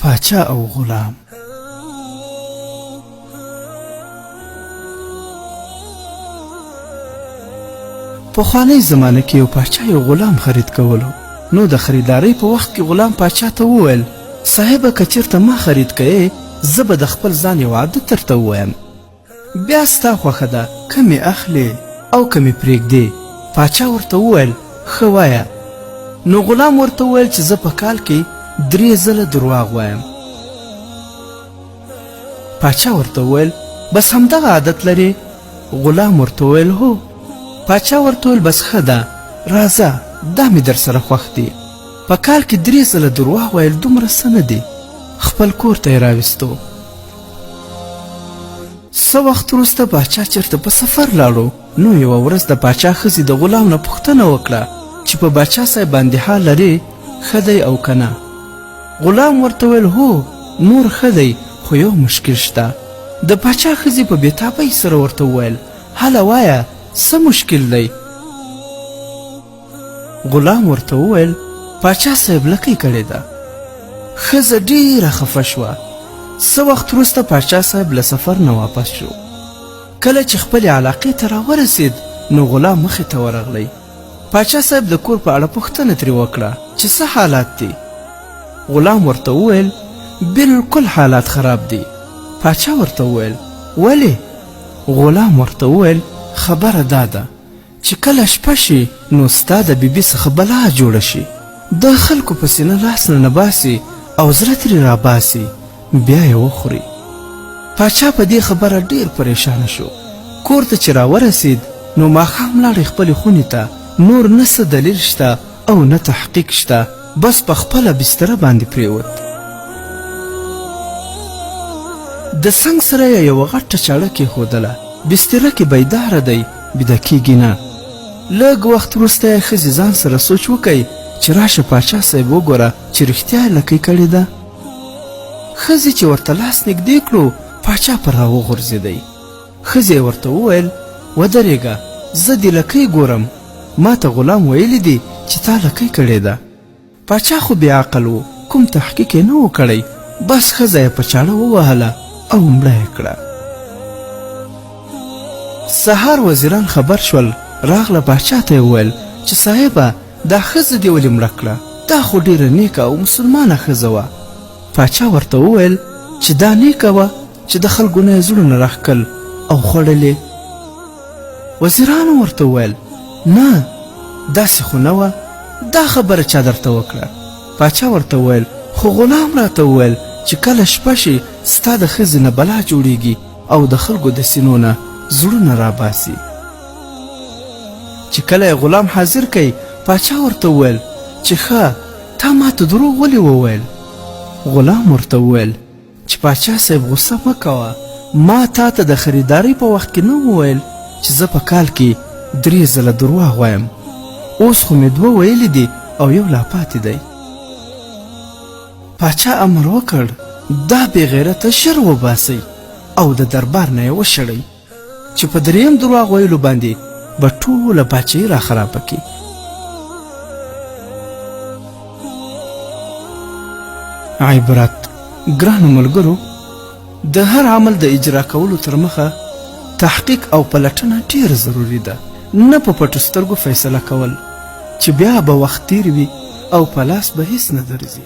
پاچا او غلام. پخوانی زمانه کې یو پاچا یو غلام خرید کولو. نو د خریدارۍ په وخت کې غلام پاچا ته وویل صاحبه که چېرته ما خرید کړې زه به د خپل ځان یو عادت درته ووایم، بیا ستا خوښه ده که مې اخلې او که مې پرېږدې. پاچا ورته وویل ښه وایه. نو غلام ورته وویل چې زه په کال کې 3 ځله درواغ وایم. پاچا ورته وویل بس همدغه عادت لرې؟ غلام ورته وویل هو. پاچا ورته وویل بس ښه ده راځه دا مې در سره خوښ دی. په کال کې 3 ځله درواغ ویل دومره څه نه دی. خپل کور ته یې راوستو. څه وخت وروسته پاچا چېرته په سفر لاړو. نو یوه ورځ د پاچا ښځې د غلام نه پوښتنه وکړه چې په باچا صاحب باندې حال لرې ښه دی او که نه. غلام ورته ویل هو نور ښه دی خو یو مشکل شته. د پاچا ښځې په بېتابۍ سره ورته وویل هله وایه څه مشکل دی؟ غلام ورته وویل پاچا صاحب لکۍ کړې ده. ښځه ډېره خفه شوه. څه وخت وروسته پاچا صاحب له سفر نه واپس شو. کله چې خپلې علاقې ته راورسېد نو غلام مخې ته ورغلی. پاچا صاحب د کور په اړه پوښتنه ترې وکړه چې څه حالات دي. غلام ورته وویل بالکل حالات خراب دي. پاچا ورته وویل ولې؟ غلام ورته وویل خبره دا ده چې کله شپه شي نو ستا د بیبي څخه بلا جوړه شي، د خلکو په سینه لاس نه باسي او زړه ترې راباسي بیا یې وخوري. پاچا په دې خبره ډېر پریشانه شو. کور ته چې راورسېد نو ماښام لاړې خپلې خونې ته. نور نه څه دلیل شته او نه تحقیق شته، بس په خپله بستره باندې پرېوت. د څنګ سره یې یوه غټه چاړه کېښودله. بستره کې بیداره دی بیده کېږي نه. لږ وخت وروسته یې ښځې ځان سره سوچ وکړ چې راشه پاچا صاحب وګوره چې رښتیا یې لکۍ کړې ده. ښځې چې ورته لاس نږدې کړو پاچا پر راوغورځېدی. ښځې ورته وویل ودرېږه زه دې لکۍ ګورم، ما ته غلام ویلی دی چې تا لکۍ کړې ده. پاچا خو بې عقل و، کوم تحقیق یې نه و کړی، بس ښځه یې په چاړه ووهله او مړه یې کړه. سهار وزیران خبر شول، راغله پاچا ته یې وویل چې صاحبه دا ښځه دې ولې مړه کړه؟ دا خو ډېره نیکه او مسلمانه ښځه وه. پاچا ورته وویل چې دا نیکه وه چې د خلکو نه یې زړونه راښکل او خوړلې. وزیرانو ورته وویل نه داسې خو نه وه، دا خبره چا درته وکړه؟ پاچا ورته وویل خو غلام راته وویل چې کله شپه شي ستا د ښځې نه بلا جوړیږي او د خلکو د سینو نه زړونه راباسي. چې کله یې غلام حاضر کړی پاچا ورته وویل چې ښه تا ما ته دروغ ولې وویل؟ غلام ورته وویل چې پاچا صاحب غصه مه کوه، ما تا ته د خریدارۍ په وخت کې نه وویل چې زه په کال کې 3 ځله درواغ وایم، اوس خو مې 2 ویلي دي او یو لا پاتې دی. پاچا امر وکړ دا بې غیرته ژر وباسئ او د دربار نه یې وشړئ چې په 3یم درواغ ویلو باندې به ټوله پاچاهي را خرابه کړي. عبرت ګرانو ملګرو، د هر عمل د اجرا کولو تر مخه تحقیق او پلټنه ډېر ضروري ده، نه په پټو سترګو فیصله کول چې بیا به وخت تیر وي او په لاس به هیڅ نه درځي.